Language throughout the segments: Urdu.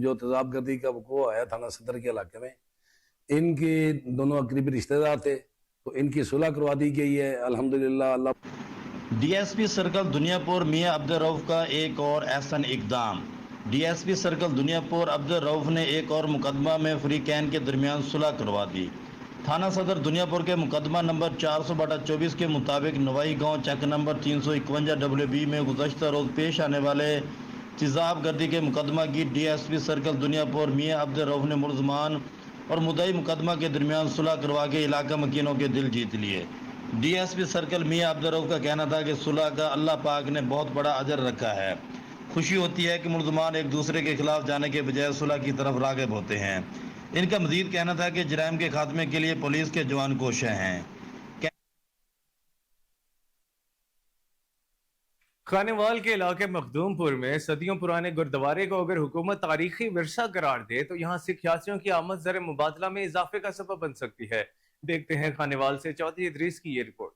جو تیزاب گردی کا وقوع آیا تھانہ صدر کے علاقے میں، ان کے دونوں قریبی رشتہ دار تھے، تو ان کی صلح کروا دی گئی ہے الحمدللہ۔ اللہ ڈی ایس پی سرکل دنیا پور میاں عبد الرؤف کا ایک اور احسن اقدام۔ ڈی ایس پی سرکل دنیا پور عبد الرؤف نے ایک اور مقدمہ میں فریقین کے درمیان صلح کروا دی۔ تھانہ صدر دنیا پور کے مقدمہ نمبر 400/24 کے مطابق نوائی گاؤں چیک نمبر 351 میں گزشتہ روز پیش آنے والے تیزاب گردی کے مقدمہ کی ڈی ایس پی سرکل دنیا پور میاں عبد الرؤف نے ملزمان اور مدعی مقدمہ کے درمیان صلح کروا کے علاقہ مکینوں کے دل جیت لیے۔ ڈی ایس پی سرکل میاں عبد الرؤف کا کہنا تھا کہ صلح کا اللہ پاک نے بہت بڑا اجر رکھا ہے۔ خوشی ہوتی ہے کہ ملزمان ایک دوسرے کے خلاف جانے کے بجائے صلح کی طرف راغب ہوتے ہیں۔ ان کا مزید کہنا تھا کہ جرائم کے خاتمے کے لیے پولیس کے جوان کوشاں ہیں۔ خانیوال کے علاقے مخدوم پور میں صدیوں پرانے گردوارے کو اگر حکومت تاریخی ورثہ قرار دے تو یہاں سکھ یاتریوں کی آمد زر مبادلہ میں اضافے کا سبب بن سکتی ہے۔ دیکھتے ہیں خانیوال سے چودھری ادریس کی یہ رپورٹ۔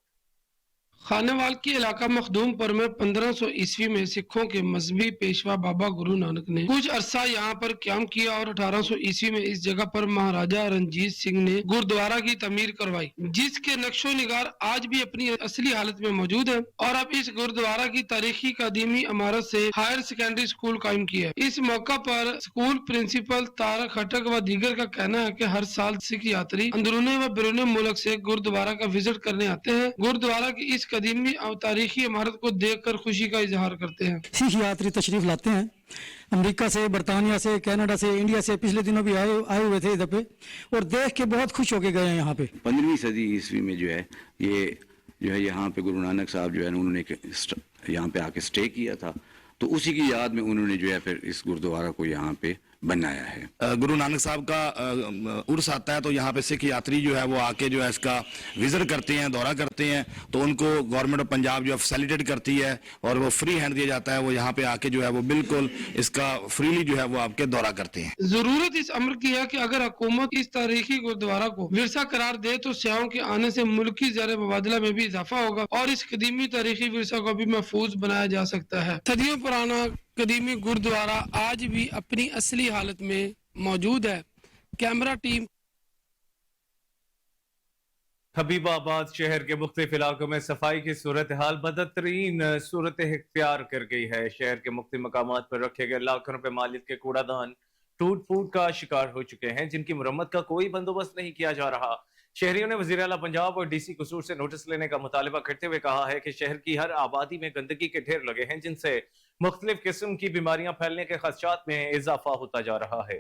خانیوال کے علاقہ مخدوم پر میں 1500 عیسوی میں سکھوں کے مذہبی پیشوا بابا گرو نانک نے کچھ عرصہ یہاں پر قیام کیا اور 1800 عیسوی میں اس جگہ پر مہاراجہ رنجیت سنگھ نے گردوارہ کی تعمیر کروائی، جس کے نقش و نگار آج بھی اپنی اصلی حالت میں موجود ہے۔ اور اب اس گردوارہ کی تاریخی قدیمی عمارت سے ہائر سیکنڈری اسکول قائم کیا ہے۔ اس موقع پر اسکول پرنسپل تارک خٹک و دیگر کا کہنا ہے کہ ہر سال سکھ یاتری اندرون و بیرون ملک سے گردوارہ کا وزٹ کرنے آتے ہیں۔ گردوارہ کی اس قدیمی اور تاریخی عمارت کو دیکھ کر خوشی کا اظہار کرتے ہیں۔ سکھ یاتری تشریف لاتے ہیں امریکہ سے، برطانیہ سے، کینیڈا سے، انڈیا سے، پچھلے دنوں بھی آئے ہوئے تھے ادھر پہ، اور دیکھ کے بہت خوش ہو کے گئے ہیں یہاں پہ۔ 15ویں صدی عیسوی میں جو ہے یہاں پہ گرو نانک صاحب جو ہے انہوں نے یہاں پہ آ کے اسٹے کیا تھا، تو اسی کی یاد میں انہوں نے جو ہے پھر اس گردوارہ کو یہاں پہ بنایا ہے۔ گرو نانک صاحب کا عرس آتا ہے تو یہاں پہ سکھ یاتری جو ہے وہ آ کے جو ہے اس کا وزٹ کرتے ہیں، دورہ کرتے ہیں، تو ان کو گورنمنٹ آف پنجاب جو ہے فیسیلیٹیٹ کرتی ہے اور وہ فری ہینڈ دیا جاتا ہے، وہ یہاں پہ آ کے جو ہے وہ بالکل اس کا فریلی جو ہے وہ آپ کے دورہ کرتے ہیں۔ ضرورت اس امر کی ہے کہ اگر حکومت اس تاریخی گردوارہ کو ورثہ قرار دے تو سیاحوں کے آنے سے ملکی زر مبادلہ میں بھی اضافہ ہوگا اور اس قدیمی تاریخی ورثہ کو بھی محفوظ بنایا جا سکتا ہے۔ صدیوں پرانا قدیمی گردوارہ آج بھی اپنی اصلی حالت میں موجود ہے۔ کیمرہ ٹیم حبیب آباد شہر کے مختلف علاقوں میں صفائی کی صورتحال بدترین صورت اختیار کر گئی ہے۔ شہر کے مختلف مقامات پر رکھے گئے لاکھوں روپے مالیت کے کوڑا دان ٹوٹ پھوٹ کا شکار ہو چکے ہیں، جن کی مرمت کا کوئی بندوبست نہیں کیا جا رہا۔ شہریوں نے وزیر اعلیٰ پنجاب اور ڈی سی قصور سے نوٹس لینے کا مطالبہ کرتے ہوئے کہا ہے کہ شہر کی ہر آبادی میں گندگی کے ڈھیر لگے ہیں، جن سے مختلف قسم کی بیماریاں پھیلنے کے خدشات میں اضافہ ہوتا جا رہا ہے۔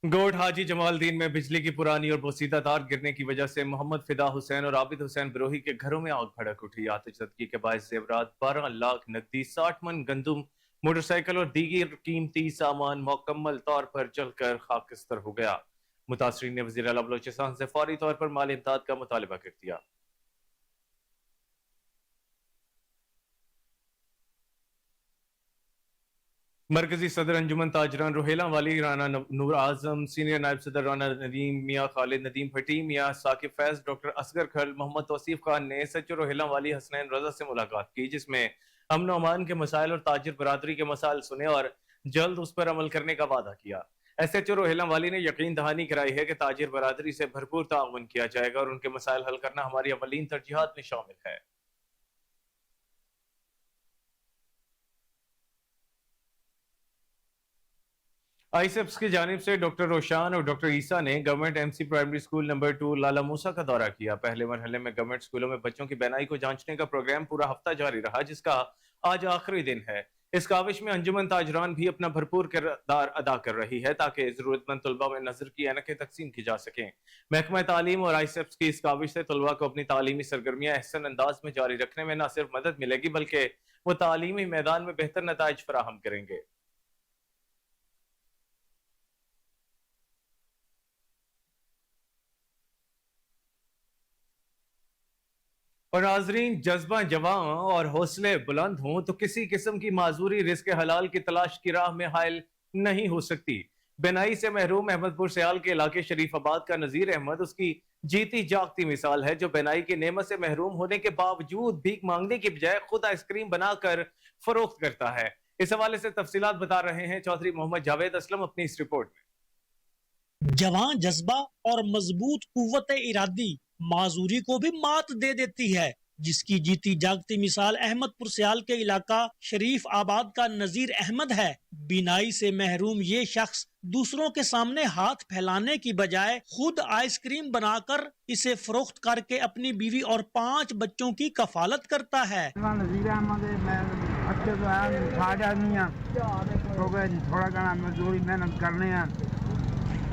گوٹ حاجی جمال الدین میں بجلی کی پرانی اور بوسیدہ تار گرنے کی وجہ سے محمد فدا حسین اور عابد حسین بروہی کے گھروں میں آگ بھڑک اٹھی۔ آتش زدگی کے باعث زیورات، 12 لاکھ نقدی، 60 من گندم، موٹر سائیکل اور دیگر قیمتی سامان مکمل طور پر جل کر خاکستر ہو گیا۔ متاثرین نے وزیر اعلیٰ بلوچستان سے فوری طور پر مالی امداد کا مطالبہ کر دیا۔ مرکزی صدر انجمن تاجران روہیلہ والی رانا نور اعظم، سینئر نائب صدر رانا ندیم، میاں خالد ندیم بھٹی، میاں ثاقب فیض، ڈاکٹر اصغر کھل، محمد توصیف خان نے ایس ایچ او روہیلہ والی حسنین رضا سے ملاقات کی، جس میں امن و امان کے مسائل اور تاجر برادری کے مسائل سنے اور جلد اس پر عمل کرنے کا وعدہ کیا۔ ایس ایچ او روہیلہ والی نے یقین دہانی کرائی ہے کہ تاجر برادری سے بھرپور تعاون کیا جائے گا اور ان کے مسائل حل کرنا ہماری اولین ترجیحات میں شامل ہے۔ آئی سیپس کی جانب سے ڈاکٹر روشان اور ڈاکٹر عیسیٰ نے government M C primary school number 2 Lala Musa کا دورہ کیا۔ پہلے مرحلے میں گورنمنٹ اسکولوں میں بچوں کی بینائی کو جانچنے کا پروگرام پورا ہفتہ جاری رہا، جس کا آج آخری دن ہے۔ اس کاوش میں انجمن تاجران بھی اپنا بھرپور کردار ادا کر رہی ہے تاکہ ضرورت مند طلباء میں نظر کی اینکیں تقسیم کی جا سکیں۔ محکمہ تعلیم اور آئی سیپس کی اس کاوش سے طلباء کو اپنی تعلیمی سرگرمیاں احسن انداز میں جاری رکھنے میں نہ صرف مدد ملے گی بلکہ وہ تعلیمی میدان میں بہتر نتائج فراہم کریں گے۔ اور ناظرین، جذبہ جواں اور حوصلے بلند ہوں تو کسی قسم کی معذوری رزق حلال کی تلاش کی راہ میں حائل نہیں ہو سکتی۔ بینائی سے محروم احمدپور سیال کے علاقے شریف آباد کا نذیر احمد اس کی جیتی جاگتی مثال ہے، جو بینائی کی نعمت سے محروم ہونے کے باوجود بھیک مانگنے کی بجائے خود آئس کریم بنا کر فروخت کرتا ہے۔ اس حوالے سے تفصیلات بتا رہے ہیں چودھری محمد جاوید اسلم اپنی اس رپورٹ میں۔ جوان جذبہ اور مضبوط قوت ارادی معذوری کو بھی مات دے دیتی ہے، جس کی جیتی جاگتی مثال احمد پور سیال کے علاقہ شریف آباد کا نذیر احمد ہے۔ بینائی سے محروم یہ شخص دوسروں کے سامنے ہاتھ پھیلانے کی بجائے خود آئس کریم بنا کر اسے فروخت کر کے اپنی بیوی اور 5 بچوں کی کفالت کرتا ہے۔ نذیر احمد میں اچھے تو ہے ساج آدمی تھوڑا گھنا مزدوری محنت کرنے ہیں،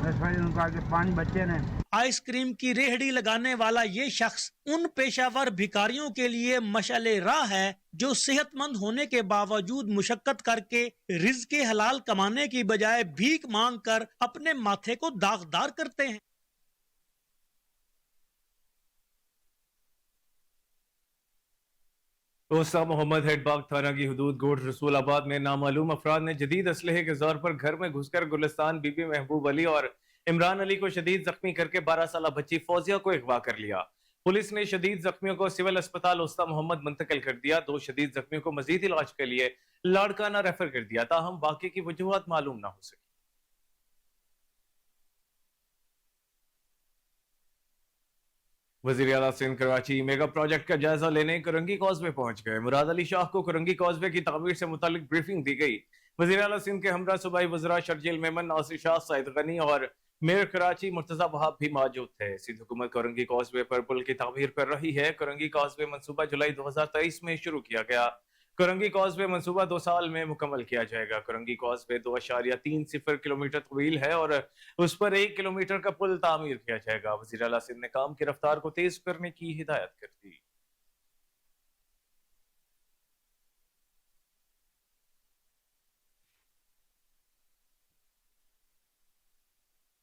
اس وجہ ان کا کہ 5 بچے نے۔ آئس کریم کی ریہڑی لگانے والا یہ شخص ان پیشہ ور بھکاریوں کے لیے مشعل راہ ہے جو صحت مند ہونے کے باوجود مشقت کر کے رزق حلال کمانے کی بجائے بھیک مانگ کر اپنے ماتھے کو داغدار کرتے ہیں۔ اوسا محمد ہیڈ باغ تھانہ کی حدود گوڑ رسول آباد میں نامعلوم افراد نے جدید اسلحے کے زور پر گھر میں گھس کر گلستان بی بی محبوب علی اور عمران علی کو شدید زخمی کر کے 12 سالہ بچی فوزیہ کو اغوا کر لیا۔ پولیس نے شدید زخمیوں کو سول اسپتال اوستا محمد منتقل کر دیا۔ 2 شدید زخمیوں کو مزید علاج کے لیے لاڑکانہ ریفر کر دیا، تاہم واقعے کی وجوہات معلوم نہ ہو سکی۔ وزیر اعلیٰ سندھ کراچی میگا پروجیکٹ کا جائزہ لینے کرنگی کازوے پہنچ گئے۔ مراد علی شاہ کو کرنگی کازوے کی تعمیر سے متعلق بریفنگ دی گئی۔ وزیر اعلیٰ سندھ کے ہمراہ صوبائی وزراء شرجیل میمن، ناصر شاہ، سعید غنی اور میئر کراچی مرتضی وہاب بھی موجود تھے۔ سندھ حکومت کرنگی کازوے پر پل کی تعمیر کر رہی ہے۔ کرنگی کازوے منصوبہ جولائی 2023 میں شروع کیا گیا۔ کرنگی کازوے منصوبہ 2 سال میں مکمل کیا جائے گا۔ کرنگی کازوے 2.30 کلومیٹر طویل ہے اور اس پر 1 کلومیٹر کا پل تعمیر کیا جائے گا۔ وزیر اعلیٰ سندھ نے کام کی رفتار کو تیز کرنے کی ہدایت کر دی۔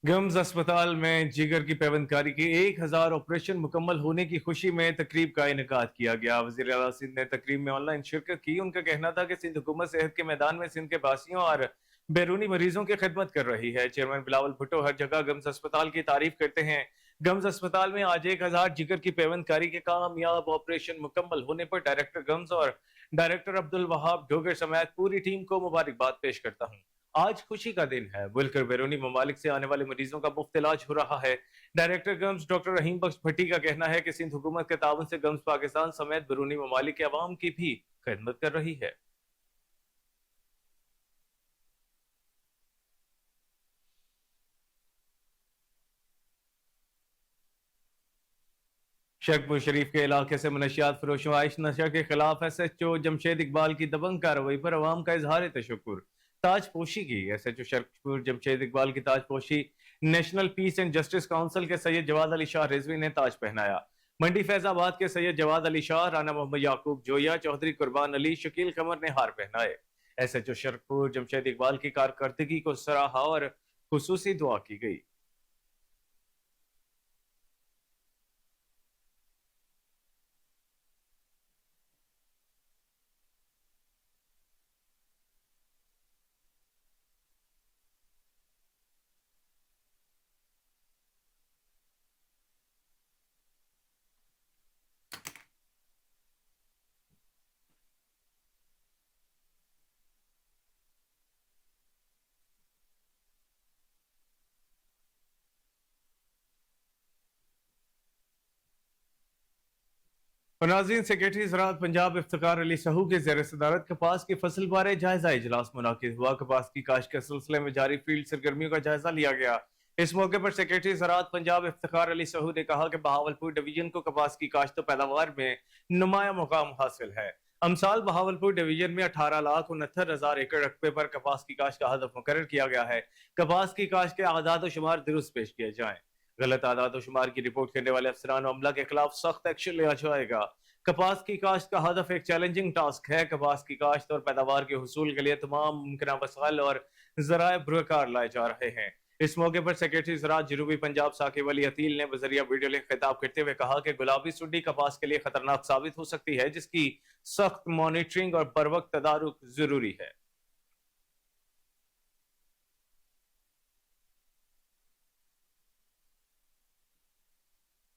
گمز اسپتال میں جگر کی پیوند کاری کی 1000 آپریشن مکمل ہونے کی خوشی میں تقریب کا انعقاد کیا گیا۔ وزیر اعلیٰ سندھ نے تقریب میں آن لائن شرکت کی۔ ان کا کہنا تھا کہ سندھ حکومت صحت کے میدان میں سندھ کے باسیوں اور بیرونی مریضوں کی خدمت کر رہی ہے۔ چیئرمین بلاول بھٹو ہر جگہ گمز اسپتال کی تعریف کرتے ہیں۔ گمز اسپتال میں آج 1000 جگر کی پیوند کاری کے کامیاب آپریشن مکمل ہونے پر ڈائریکٹر گمز اور ڈائریکٹر عبدالوہاب ڈوگر سمیت پوری ٹیم کو مبارکباد پیش کرتا ہوں۔ آج خوشی کا دن ہے، ملک اور بیرونی ممالک سے آنے والے مریضوں کا مفت علاج ہو رہا ہے۔ ڈائریکٹر گمز ڈاکٹر رحیم بخش بھٹی کا کہنا ہے کہ سندھ حکومت کے تعاون سے گمز پاکستان سمیت بیرونی ممالک کے عوام کی بھی خدمت کر رہی ہے۔ شیخپور شریف کے علاقے سے منشیات فروش و عائش نشہ کے خلاف S H O Jamshed Iqbal کی دبنگ کارروائی پر عوام کا اظہار تشکر۔ تاج پوشی کی S H O Sheikhupur Jamshed Iqbal کی تاج پوشی national peace and justice council کے سید جواد علی شاہ رضوی نے تاج پہنایا۔ منڈی فیض آباد کے سید جواد علی شاہ، رانا محمد یعقوب جویا، چودھری قربان علی، شکیل قمر نے ہار پہنائے۔ S H O Sheikhupur Jamshed Iqbal کی کارکردگی کو سراہا اور خصوصی دعا کی گئی۔ ناظرین، سیکریٹری زراعت پنجاب افتخار علی سہو کے زیر صدارت کپاس کی فصل بارے جائزہ اجلاس منعقد ہوا۔ کپاس کی کاشت کے سلسلے میں جاری فیلڈ سرگرمیوں کا جائزہ لیا گیا۔ اس موقع پر سیکریٹری زراعت پنجاب افتخار علی سہو نے کہا کہ بہاولپور ڈویژن کو کپاس کی کاشت و پیداوار میں نمایاں مقام حاصل ہے۔ امسال بہاولپور ڈویژن میں 18,69,000 ایکڑ رقبے پر کپاس کی کاشت کا ہدف مقرر کیا گیا ہے۔ کپاس کی کاشت کے اعداد و شمار درست پیش کیے جائیں۔ غلط اعداد و شمار کی رپورٹ کرنے والے افسران و عملہ کے خلاف سخت ایکشن لیا جائے گا۔ کپاس کی کاشت کا ہدف ایک چیلنجنگ ٹاسک ہے۔ کپاس کی کاشت اور پیداوار کے حصول کے لیے تمام ممکنہ وسائل اور ذرائع بروکار لائے جا رہے ہیں۔ اس موقع پر سیکریٹری زراعت جنوبی پنجاب ثاقب علی عتیل نے بذریعہ ویڈیو لنک خطاب کرتے ہوئے کہا کہ گلابی سنڈی کپاس کے لیے خطرناک ثابت ہو سکتی ہے، جس کی سخت مانیٹرنگ اور بروقت تدارک ضروری ہے۔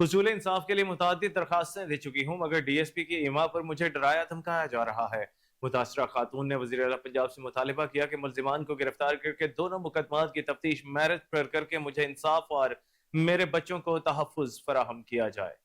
حصول انصاف کے لیے متعدد درخواستیں دے چکی ہوں مگر DSP کی ایما پر مجھے ڈرایا دھمکایا جا رہا ہے۔ متاثرہ خاتون نے وزیر اعلیٰ پنجاب سے مطالبہ کیا کہ ملزمان کو گرفتار کر کے دونوں مقدمات کی تفتیش میرٹ پر کر کے مجھے انصاف اور میرے بچوں کو تحفظ فراہم کیا جائے۔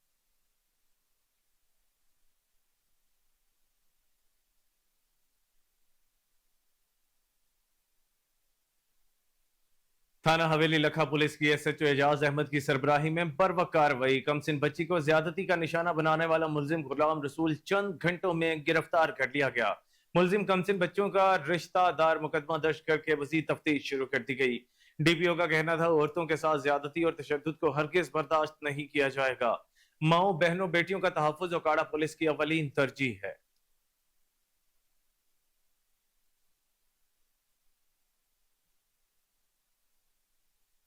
تھانہ حویلی لکھا پولیس کی SHO اعجاز احمد کی سربراہی میں بروقت کارروائی۔ کمسن بچی کو زیادتی کا نشانہ بنانے والا ملزم غلام رسول چند گھنٹوں میں گرفتار کر لیا گیا۔ ملزم کمسن بچوں کا رشتہ دار مقدمہ درج کر کے مزید تفتیش شروع کر دی گئی۔ DPO کا کہنا تھا عورتوں کے ساتھ زیادتی اور تشدد کو ہرگز برداشت نہیں کیا جائے گا۔ ماؤں بہنوں بیٹیوں کا تحفظ اوکاڑا پولیس کی اولین ترجیح ہے۔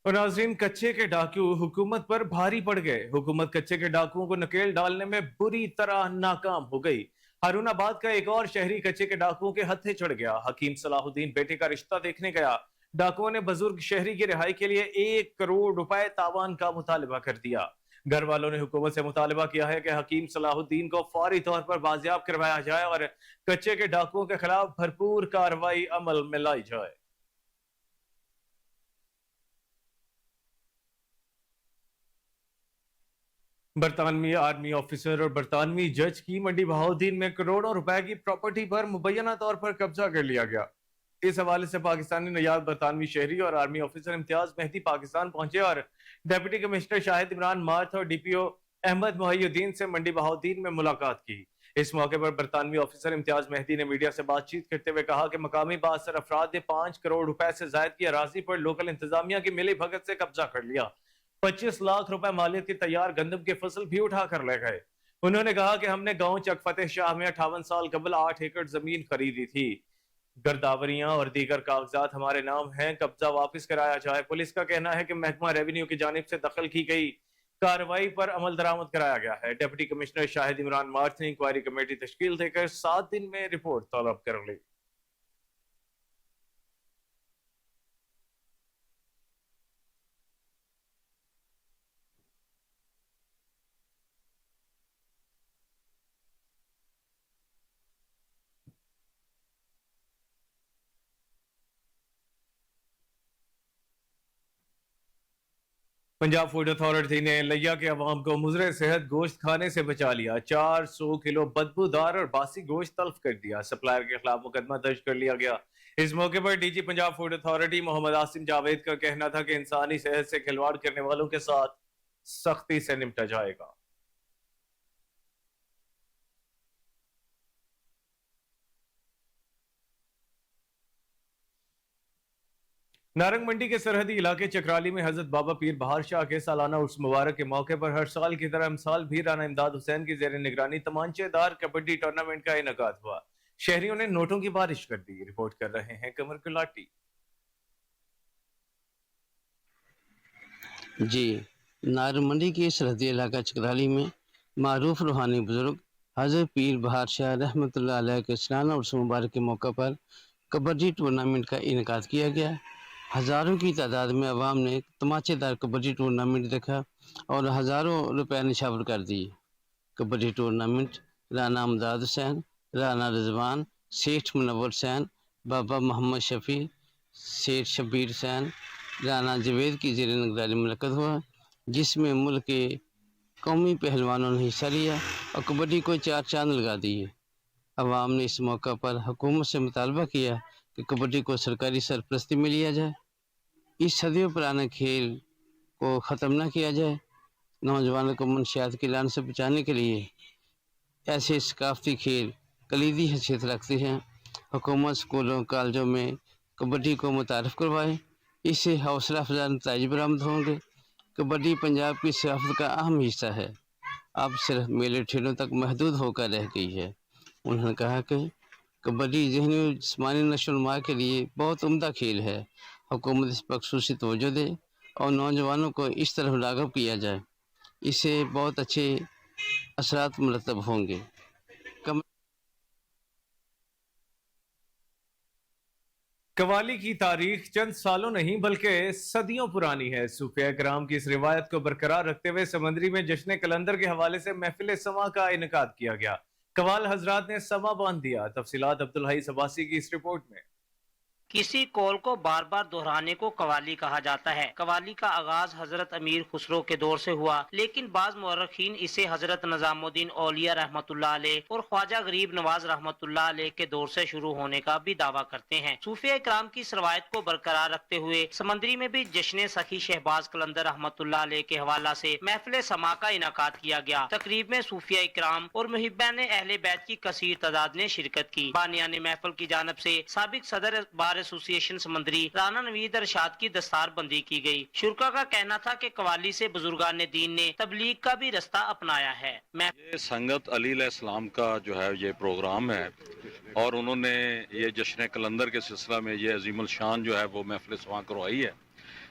اور ناظرین، کچے کے ڈاکو حکومت پر بھاری پڑ گئے۔ حکومت کچے کے ڈاکوؤں کو نکیل ڈالنے میں بری طرح ناکام ہو گئی۔ ہارون آباد کا ایک اور شہری کچے کے ڈاکوؤں کے ہتھے چڑھ گیا۔ حکیم صلاح الدین بیٹے کا رشتہ دیکھنے گیا۔ ڈاکوؤں نے بزرگ شہری کی رہائی کے لیے 1 کروڑ روپے تاوان کا مطالبہ کر دیا۔ گھر والوں نے حکومت سے مطالبہ کیا ہے کہ حکیم صلاح الدین کو فوری طور پر بازیاب کروایا جائے اور کچے کے ڈاکوؤں کے خلاف بھرپور کارروائی عمل میں لائی جائے۔ برطانوی آرمی آفیسر اور برطانوی جج کی منڈی بہاؤالدین میں کروڑوں روپے کی پراپرٹی پر مبینہ طور پر قبضہ کر لیا گیا۔ اس حوالے سے پاکستانی نیاب برطانوی شہری اور آرمی آفیسر امتیاز مہدی پاکستان پہنچے اور ڈیپٹی کمشنر شاہد عمران مارتھ اور DPO احمد محی الدین سے منڈی بہاؤالدین میں ملاقات کی۔ اس موقع پر برطانوی آفیسر امتیاز مہدی نے میڈیا سے بات چیت کرتے ہوئے کہا کہ مقامی بااثر افراد نے 5 کروڑ روپے سے زائد کی اراضی پر لوکل انتظامیہ کی ملی بھگت سے قبضہ کر لیا۔ 25 لاکھ روپے مالیت کی تیار گندم کی فصل بھی اٹھا کر لے گئے۔ انہوں نے کہا کہ ہم نے گاؤں چک فتح شاہ میں 58 سال قبل 8 ایکڑ زمین خریدی تھی۔ گرداوریاں اور دیگر کاغذات ہمارے نام ہیں، قبضہ واپس کرایا جائے۔ پولیس کا کہنا ہے کہ محکمہ ریونیو کی جانب سے دخل کی گئی کارروائی پر عمل درآمد کرایا گیا ہے۔ ڈپٹی کمشنر شاہد عمران مارتھ نے انکوائری کمیٹی تشکیل دے کر 7 دن میں رپورٹ طلب کر لی۔ پنجاب فوڈ اتھارٹی نے لیا کے عوام کو مضر صحت گوشت کھانے سے بچا لیا۔ 400 کلو بدبودار اور باسی گوشت تلف کر دیا۔ سپلائر کے خلاف مقدمہ درج کر لیا گیا۔ اس موقع پر DG Punjab food authority Muhammad Asim Javed کا کہنا تھا کہ انسانی صحت سے کھلواڑ کرنے والوں کے ساتھ سختی سے نمٹا جائے گا۔ نارنگ منڈی کے سرحدی علاقے چکرالی میں حضرت بابا پیر بہار شاہ کے سالانہ عرس مبارک کے موقع پر ہر سال کی طرح امسال بھی رانا امداد حسین کی زیر نگرانی تمانچے دار کبڈی ٹورنامنٹ کا انعقاد ہوا۔ شہریوں نے نوٹوں کی بارش کر دی۔ رپورٹ کر رہے ہیں قمر کلاٹی۔ جی، نارنگ منڈی کے سرحدی علاقہ چکرالی میں معروف روحانی بزرگ حضرت پیر بہار شاہ رحمۃ اللہ علیہ کے سالانہ عرس مبارک کے موقع پر کبڈی ٹورنامنٹ کا انعقاد کیا گیا۔ ہزاروں کی تعداد میں عوام نے تماچے دار کبڈی ٹورنامنٹ دیکھا اور ہزاروں روپے نشاور کر دیے۔ کبڈی ٹورنامنٹ رانا امداد حسین، رانا رضوان، سیٹھ منور حسین، بابا محمد شفیع، سیٹھ شبیر حسین، رانا جوید کی زیر نگرانی منعقد ہوا، جس میں ملک کے قومی پہلوانوں نے حصہ لیا اور کبڈی کو 4 چاند لگا دیے۔ عوام نے اس موقع پر حکومت سے مطالبہ کیا کہ کبڈی کو سرکاری سرپرستی میں لیا جائے، اس صدیوں پرانے کھیل کو ختم نہ کیا جائے۔ نوجوانوں کو منشیات کی لان سے بچانے کے لیے ایسے ثقافتی کھیل کلیدی حیثیت رکھتے ہیں۔ حکومت اسکولوں کالجوں میں کبڈی کو متعارف کروائے، اس سے حوصلہ افزا نتائج برآمد ہوں گے۔ کبڈی پنجاب کی ثقافت کا اہم حصہ ہے، اب صرف میلے ٹھیلوں تک محدود ہو کر رہ گئی ہے۔ انہوں نے کہا کہ کبڈی ذہنی و جسمانی نشو و نما کے لیے بہت عمدہ کھیل ہے۔ حکومت اس پر خصوصی توجہ دے اور نوجوانوں کو اس طرف راغب کیا جائے، اس سے بہت اچھے اثرات مرتب ہوں گے۔ قوالی کی تاریخ چند سالوں نہیں بلکہ صدیوں پرانی ہے. صوفیاء کرام کی اس روایت کو برقرار رکھتے ہوئے سمندری میں جشن کلندر کے حوالے سے محفل سما کا انعقاد کیا گیا. قوال حضرات نے سما باندھ دیا. تفصیلات عبدالحی عباسی کی اس رپورٹ میں. کسی قول کو بار بار دہرانے کو قوالی کہا جاتا ہے. قوالی کا آغاز حضرت امیر خسرو کے دور سے ہوا، لیکن بعض مورخین اسے حضرت نظام الدین اولیاء رحمۃ اللہ علیہ اور خواجہ غریب نواز رحمۃ اللہ علیہ کے دور سے شروع ہونے کا بھی دعویٰ کرتے ہیں. صوفیاء کرام کی اس روایت کو برقرار رکھتے ہوئے سمندری میں بھی جشن سخی شہباز قلندر رحمۃ اللہ علیہ کے حوالہ سے محفل سما کا انعقاد کیا گیا. تقریب میں صوفیاء کرام اور محبین اہل بیت کی کثیر تعداد نے شرکت کی. بانیان محفل کی جانب سے سابق صدر بار ایسوسی ایشن سمندری رانا نوید ارشاد کی دستار بندی کی گئی. شرکا کا کہنا تھا کہ قوالی سے بزرگان دین نے تبلیغ کا بھی رستہ اپنایا ہے. یہ سنگت علی علیہ السلام کا جو ہے یہ پروگرام ہے اور انہوں نے یہ جشن کلندر کے سلسلہ میں یہ عظیم الشان جو ہے وہ محفل سما کروائی ہے.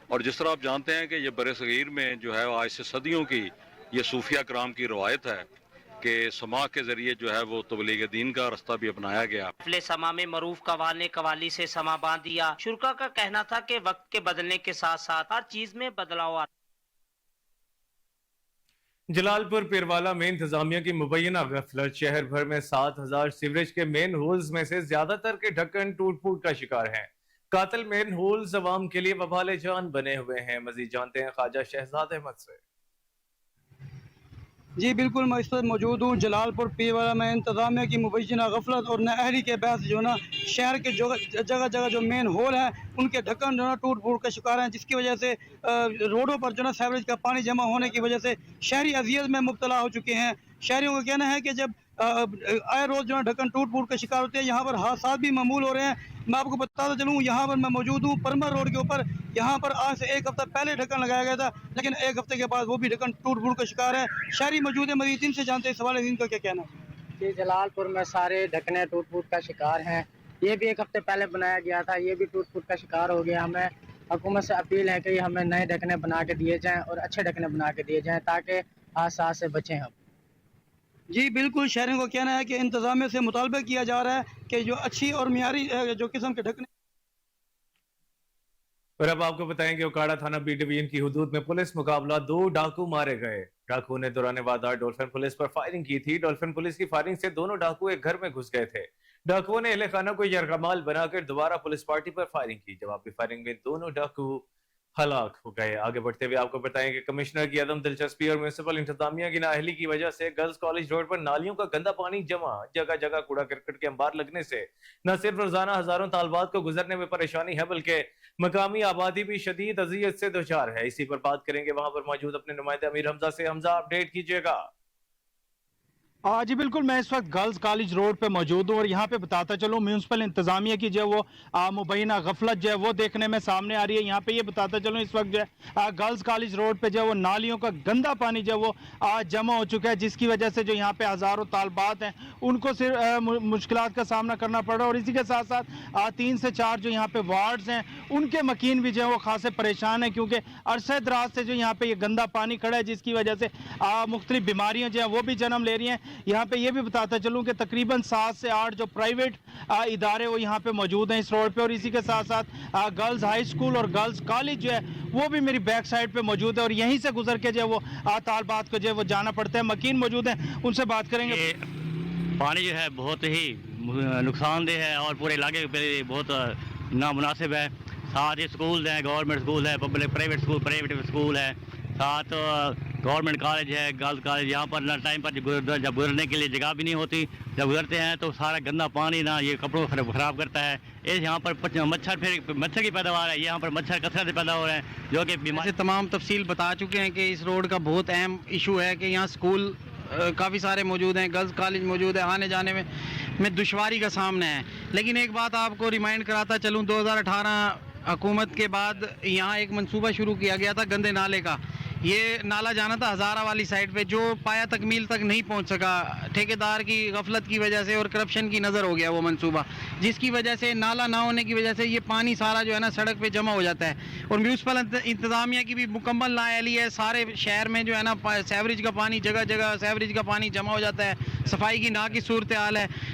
اور جس طرح آپ جانتے ہیں کہ یہ بر صغیر میں جو ہے آج سے صدیوں کی یہ صوفیاء کرام کی روایت ہے کہ سما کے ذریعے جو ہے وہ تبلیغ دین کا رستہ بھی اپنایا گیا. محفل سما میں معروف قوال نے قوالی سے سما باندھ دیا. شرکا کا کہنا تھا کہ وقت کے بدلنے کے ساتھ ساتھ ہر چیز میں بدلاؤ آتا. جلال پور پیروالا میں انتظامیہ کی مبینہ غفلت. شہر بھر میں 7,000 سیوریج کے مین ہولز میں سے زیادہ تر کے ڈھکن ٹوٹ پھوٹ کا شکار ہیں. قاتل مین ہولز عوام کے لیے وبال جان بنے ہوئے ہیں. مزید جانتے ہیں خواجہ شہزاد احمد سے. جی بالکل، میں اس وقت موجود ہوں جلال پور پیروالا میں. انتظامیہ کی مبینہ غفلت اور نااہلی کے باعث جو ہے نا شہر کے جگہ جگہ جو مین ہول ہیں ان کے ڈھکن جو ہے نا ٹوٹ پھوٹ کا شکار ہیں، جس کی وجہ سے روڈوں پر جو ہے نا سیوریج کا پانی جمع ہونے کی وجہ سے شہری اذیت میں مبتلا ہو چکے ہیں. شہریوں کا کہنا ہے کہ جب آئے روز جو ہے ڈھکن ٹوٹ پھوٹ کا شکار ہوتے ہیں، یہاں پر حادثات بھی معمول ہو رہے ہیں. میں آپ کو بتاتا چلوں، یہاں پر میں موجود ہوں پرمر روڈ کے اوپر. یہاں پر آج سے ایک ہفتہ پہلے ڈھکن لگایا گیا تھا، لیکن ایک ہفتے کے بعد وہ بھی ڈھکن ٹوٹ پھوٹ کا شکار ہے. شہری موجود ہے، مزید ان سے جانتے ہیں اس حوالے سے ان کا کیا کہنا ہے. جی جلال پور میں سارے ڈھکنے ٹوٹ پھوٹ کا شکار ہیں. یہ بھی ایک ہفتے پہلے بنایا گیا تھا، یہ بھی ٹوٹ پھوٹ کا شکار ہو گیا. ہمیں حکومت سے اپیل ہے کہ ہمیں نئے ڈھکنے بنا کے دیے جائیں اور اچھے ڈھکنے بنا کے دیے جائیں تاکہ حادثات سے بچیں ہم. جی بالکل، شہریوں کو کہنا ہے کہ انتظامیہ سے مطالبہ کیا جا رہا ہے کہ جو اچھی اور معیاری جو قسم کے ڈھکنے. اور اب آپ کو بتائیں کہ اوکاڑا تھانہ بی ڈویژن کی حدود میں پولیس مقابلہ 2 ڈاکو مارے گئے. ڈاکو نے دوران واردات ڈولفن پولیس پر فائرنگ کی تھی. ڈولفن پولیس کی فائرنگ سے دونوں ڈاکو ایک گھر میں گھس گئے تھے. ڈاکو نے اہل خانہ کو یرغمال بنا کر دوبارہ پولیس پارٹی پر فائرنگ کی. جوابی فائرنگ میں دونوں ڈاکو ہلاک ہو گئے. آگے بڑھتے ہوئے آپ کو بتائیں کہ کمشنر کی عدم دلچسپی اور میونسپل انتظامیہ کی نااہلی کی وجہ سے گرلز کالج روڈ پر نالیوں کا گندا پانی جمع، جگہ جگہ کوڑا کرکٹ کے انبار لگنے سے نہ صرف روزانہ ہزاروں طالبات کو گزرنے میں پریشانی ہے بلکہ مقامی آبادی بھی شدید اذیت سے دچار ہے. اسی پر بات کریں گے وہاں پر موجود اپنے نمائندے امیر حمزہ سے. حمزہ اپڈیٹ کیجیے گا. جی بالکل، میں اس وقت گرلز کالج روڈ پہ موجود ہوں اور یہاں پہ بتاتا چلوں میونسپل انتظامیہ کی جو وہ مبینہ غفلت جو ہے وہ دیکھنے میں سامنے آ رہی ہے. یہاں پہ یہ بتاتا چلوں اس وقت جو ہے گرلز کالج روڈ پہ جو وہ نالیوں کا گندا پانی جو وہ جمع ہو چکا ہے، جس کی وجہ سے جو یہاں پہ ہزاروں طالبات ہیں ان کو صرف مشکلات کا سامنا کرنا پڑ رہا ہے. اور اسی کے ساتھ ساتھ 3 سے 4 جو یہاں پہ وارڈز ہیں ان کے مکین بھی جو ہے وہ خاصے پریشان ہیں، کیونکہ عرصہ دراز سے جو یہاں پہ یہ گندا پانی کھڑا ہے، جس کی وجہ سے مختلف بیماریاں جو ہیں وہ بھی جنم لے رہی ہیں. یہاں پہ یہ بھی بتاتا چلوں کہ تقریباً 7 سے 8 جو پرائیویٹ ادارے وہ یہاں پہ موجود ہیں اس روڈ پہ. اور اسی کے ساتھ ساتھ گرلز ہائی اسکول اور گرلز کالج جو ہے وہ بھی میری بیک سائڈ پہ موجود ہے اور یہیں سے گزر کے جو ہے وہ طالبات کو جو ہے وہ جانا پڑتا ہے. مکین موجود ہیں، ان سے بات کریں گے. پانی جو ہے بہت ہی نقصان دہ ہے اور پورے علاقے پہ بہت نامناسب ہے. ساتھ ہی اسکول ہیں، گورنمنٹ اسکول ہے، پبلک پرائیویٹ اسکول ہے، ساتھ گورنمنٹ کالج ہے، گرلز کالج. یہاں پر نہ ٹائم پر جب گزرنے کے لیے جگہ بھی نہیں ہوتی. جب گزرتے ہیں تو سارا گندا پانی نہ یہ کپڑوں کو خراب کرتا ہے. یہاں پر مچھر کی پیداوار ہے، یہاں پر مچھر کثرت سے پیدا ہو رہے ہیں جو کہ بیماری. تمام تفصیل بتا چکے ہیں کہ اس روڈ کا بہت اہم ایشو ہے کہ یہاں اسکول کافی سارے موجود ہیں، گرلز کالج موجود ہے، آنے جانے میں دشواری کا سامنا ہے. لیکن ایک بات آپ کو ریمائنڈ کراتا چلوں، 2018 حکومت کے بعد یہاں ایک منصوبہ شروع کیا گیا تھا گندے نالے کا. یہ نالا جانا تھا ہزارہ والی سائڈ پہ، جو پایا تکمیل تک نہیں پہنچ سکا. ٹھیکیدار کی غفلت کی وجہ سے اور کرپشن کی نظر ہو گیا وہ منصوبہ، جس کی وجہ سے نالا نہ ہونے کی وجہ سے یہ پانی سارا جو ہے نا سڑک پہ جمع ہو جاتا ہے. اور میونسپل انتظامیہ کی بھی مکمل نااہلی ہے. سارے شہر میں جو ہے نا سیوریج کا پانی جگہ جگہ سیوریج کا پانی جمع ہو جاتا ہے. صفائی کی نہ کی صورتحال ہے.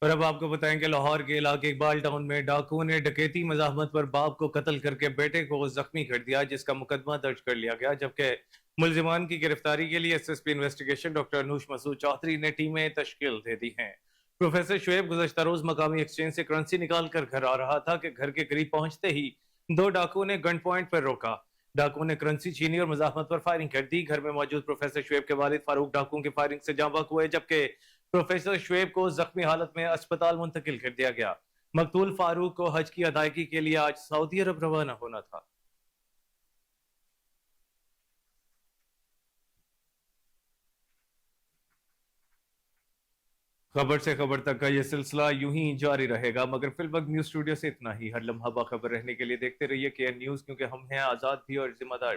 اور اب آپ کو بتائیں کہ لاہور کے علاقے اقبال ٹاؤن میں ڈاکوؤں نے ڈکیتی مزاحمت پر باپ کو قتل کر کے بیٹے کو زخمی کر دیا، جس کا مقدمہ درج کر لیا گیا، جبکہ ملزمان کی گرفتاری کے لیے S S P investigation doctor Anoosh Masood Chaudhry نے ٹیمیں تشکیل دے دی ہیں۔ پروفیسر شعیب گزشتہ روز مقامی ایکسچینج سے کرنسی نکال کر گھر آ رہا تھا کہ گھر کے قریب پہنچتے ہی دو ڈاکوؤں نے گن پوائنٹ پر روکا۔ ڈاکوؤں نے کرنسی چھینی اور مزاحمت پر فائرنگ کر دی۔ گھر میں موجود پروفیسر شعیب کے والد فاروق ڈاکوؤں کی فائرنگ سے جاں بحق ہوئے، جبکہ پروفیسر شعیب کو زخمی حالت میں اسپتال منتقل کر دیا گیا۔ مقتول فاروق کو حج کی ادائیگی کے لیے آج سعودی عرب روانہ ہونا تھا۔ خبر سے خبر تک کا یہ سلسلہ یوں ہی جاری رہے گا، مگر فی الوقت نیوز اسٹوڈیو سے اتنا ہی۔ ہر لمحہ باخبر رہنے کے لیے دیکھتے رہیے KN نیوز، کیونکہ ہم ہیں آزاد بھی اور ذمہ دار۔